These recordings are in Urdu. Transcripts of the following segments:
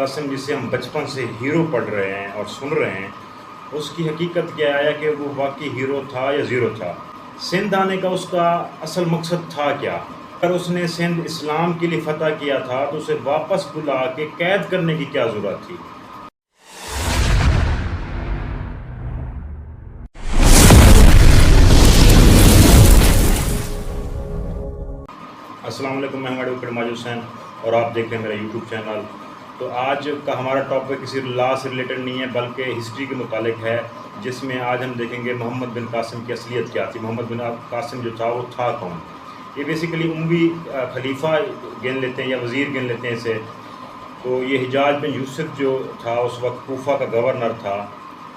قاسم جسے ہم بچپن سے ہیرو پڑھ رہے ہیں اور سن رہے ہیں، اس کی حقیقت کیا آیا کہ وہ واقعی ہیرو تھا یا زیرو تھا؟ سندھ آنے کا اس کا اصل مقصد تھا کیا؟ اگر اس نے سندھ اسلام کے لیے فتح کیا تھا تو اسے واپس بلا کے قید کرنے کی کیا ضرورت تھی؟ السلام علیکم، میں ہوں ایڈوکیٹ ماجد حسین اور آپ دیکھ رہے ہیں میرا یوٹیوب چینل۔ تو آج کا ہمارا ٹاپک کسی لا سے ریلیٹڈ نہیں ہے بلکہ ہسٹری کے متعلق ہے، جس میں آج ہم دیکھیں گے محمد بن قاسم کی اصلیت کیا تھی، محمد بن قاسم جو تھا وہ تھا کون۔ یہ بیسیکلی اموی خلیفہ گن لیتے ہیں یا وزیر گن لیتے ہیں اسے۔ تو یہ حجاج بن یوسف جو تھا اس وقت کوفہ کا گورنر تھا،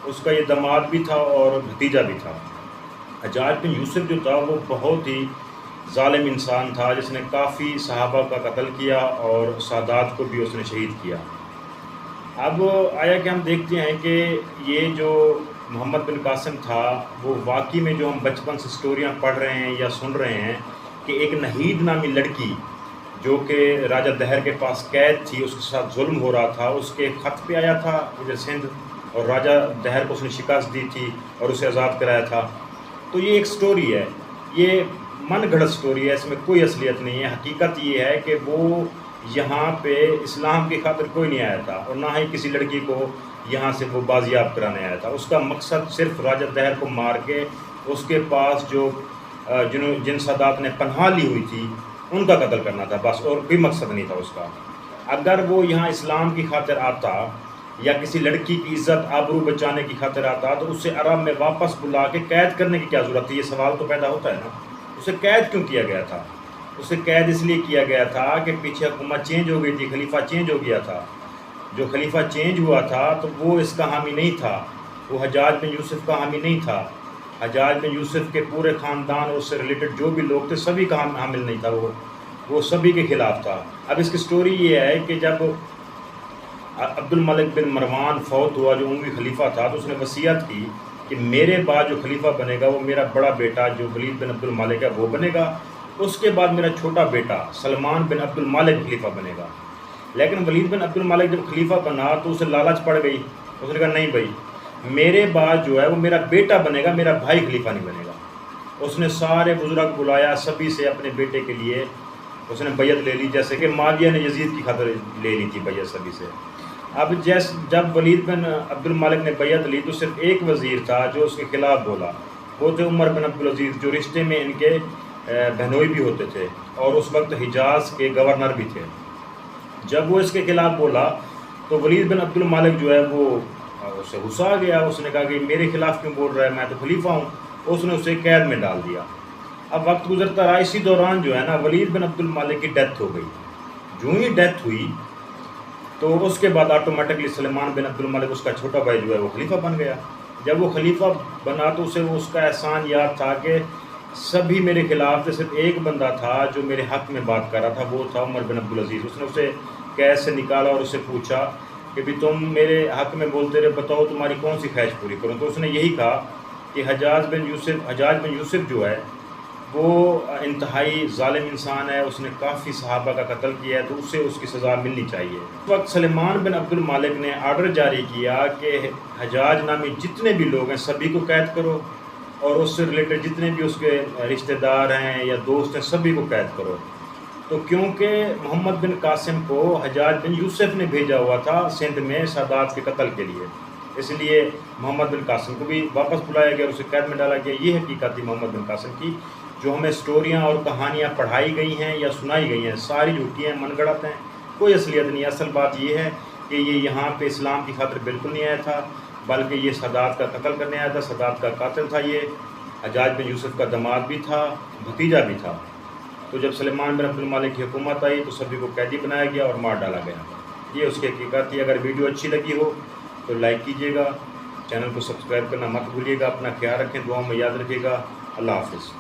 اس کا یہ داماد بھی تھا اور بھتیجا بھی تھا۔ حجاج بن یوسف جو تھا وہ بہت ہی ظالم انسان تھا، جس نے کافی صحابہ کا قتل کیا اور سادات کو بھی اس نے شہید کیا۔ اب آیا کہ ہم دیکھتے ہیں کہ یہ جو محمد بن قاسم تھا وہ واقعی میں جو ہم بچپن سے سٹوریاں پڑھ رہے ہیں یا سن رہے ہیں کہ ایک نہید نامی لڑکی جو کہ راجہ دہر کے پاس قید تھی، اس کے ساتھ ظلم ہو رہا تھا، اس کے خط پہ آیا تھا ادھر سندھ، اور راجہ دہر کو اس نے شکست دی تھی اور اسے آزاد کرایا تھا۔ تو یہ ایک سٹوری ہے، یہ من گھڑت سٹوری ہے، اس میں کوئی اصلیت نہیں ہے۔ حقیقت یہ ہے کہ وہ یہاں پہ اسلام کی خاطر کوئی نہیں آیا تھا اور نہ ہی کسی لڑکی کو یہاں سے وہ بازیاب کرانے آیا تھا۔ اس کا مقصد صرف راجہ دہر کو مار کے اس کے پاس جو جن سادات نے پناہ لی ہوئی تھی ان کا قتل کرنا تھا، بس، اور کوئی مقصد نہیں تھا اس کا۔ اگر وہ یہاں اسلام کی خاطر آتا یا کسی لڑکی کی عزت آبرو بچانے کی خاطر آتا تو اسے عرب میں واپس بلا کے قید کرنے کی کیا ضرورت تھی؟ یہ سوال تو پیدا ہوتا ہے نا۔ اسے قید کیوں کیا گیا تھا؟ اسے قید اس لیے کیا گیا تھا کہ پیچھے حکومت چینج ہو گئی تھی، خلیفہ چینج ہو گیا تھا۔ جو خلیفہ چینج ہوا تھا تو وہ اس کا حامی نہیں تھا، وہ حجاج بن یوسف کا حامی نہیں تھا۔ حجاج بن یوسف کے پورے خاندان اور اس سے ریلیٹڈ جو بھی لوگ تھے سبھی کا حامل نہیں تھا، وہ سبھی کے خلاف تھا۔ اب اس کی سٹوری یہ ہے کہ جب عبد الملک بن مروان فوت ہوا جو اموی خلیفہ تھا تو اس نے وصیت کی کہ میرے بعد جو خلیفہ بنے گا وہ میرا بڑا بیٹا جو ولید بن عبد الملک ہے وہ بنے گا، اس کے بعد میرا چھوٹا بیٹا سلمان بن عبد الملک خلیفہ بنے گا۔ لیکن ولید بن عبد الملک جب خلیفہ بنا تو اسے لالچ پڑ گئی، اس نے کہا نہیں بھائی، میرے بعد جو ہے وہ میرا بیٹا بنے گا، میرا بھائی خلیفہ نہیں بنے گا۔ اس نے سارے بزرگ بلایا، سبھی سے اپنے بیٹے کے لیے اس نے بیعت لے لی، جیسے کہ معاویہ نے یزید کی خاطر لے لی تھی بیعت سبھی سے۔ اب جب ولید بن عبد الملک نے بیعت لی تو صرف ایک وزیر تھا جو اس کے خلاف بولا، وہ تھے عمر بن عبدالعزیز، جو رشتے میں ان کے بہنوئی بھی ہوتے تھے اور اس وقت حجاز کے گورنر بھی تھے۔ جب وہ اس کے خلاف بولا تو ولید بن عبد الملک جو ہے وہ اسے غصہ آ گیا، اس نے کہا کہ میرے خلاف کیوں بول رہا ہے، میں تو خلیفہ ہوں۔ اس نے اسے قید میں ڈال دیا۔ اب وقت گزرتا رہا، اسی دوران جو ہے نا ولید بن عبد الملک کی ڈیتھ ہو گئی۔ جو ہی ڈیتھ ہوئی تو اس کے بعد آٹومیٹکلی سلمان بن عبد الملک، اس کا چھوٹا بھائی جو ہے وہ خلیفہ بن گیا۔ جب وہ خلیفہ بنا تو اسے اس کا احسان یاد تھا کہ سبھی میرے خلاف تھے، صرف ایک بندہ تھا جو میرے حق میں بات کر رہا تھا، وہ تھا عمر بن عبدالعزیز۔ اس نے اسے قید سے نکالا اور اسے پوچھا کہ بھی تم میرے حق میں بولتے رہے، بتاؤ تمہاری کون سی خواہش پوری کروں؟ تو اس نے یہی کہا کہ حجاج بن یوسف جو ہے وہ انتہائی ظالم انسان ہے، اس نے کافی صحابہ کا قتل کیا ہے، تو اسے اس کی سزا ملنی چاہیے۔ اس وقت سلمان بن عبد الملک نے آرڈر جاری کیا کہ حجاج نامی جتنے بھی لوگ ہیں سبھی کو قید کرو، اور اس سے ریلیٹڈ جتنے بھی اس کے رشتہ دار ہیں یا دوست ہیں سبھی کو قید کرو۔ تو کیونکہ محمد بن قاسم کو حجاج بن یوسف نے بھیجا ہوا تھا سندھ میں سادات کے قتل کے لیے، اس لیے محمد بن قاسم کو بھی واپس بلایا گیا، اسے قید میں ڈالا گیا۔ یہ حقیقت تھی محمد بن قاسم کی۔ جو ہمیں سٹوریاں اور کہانیاں پڑھائی گئی ہیں یا سنائی گئی ہیں ساری جھوٹی ہیں، من گڑت ہیں، کوئی اصلیت نہیں ہے۔ اصل بات یہ ہے کہ یہ یہاں پہ اسلام کی خاطر بالکل نہیں آیا تھا، بلکہ یہ سادات کا قتل کرنے آیا تھا۔ سادات کا قاتل تھا یہ، حجاج بن یوسف کا داماد بھی تھا، بھتیجا بھی تھا۔ تو جب سلمان بن عبد الملک کی حکومت آئی تو سبھی کو قیدی بنایا گیا اور مار ڈالا گیا۔ یہ اس کی حقیقت تھی۔ اگر ویڈیو اچھی لگی ہو تو لائک کیجیے گا، چینل کو سبسکرائب کرنا مت بھولیے گا، اپنا خیال رکھیں، دعاؤں میں یاد رکھیے گا۔ اللہ حافظ۔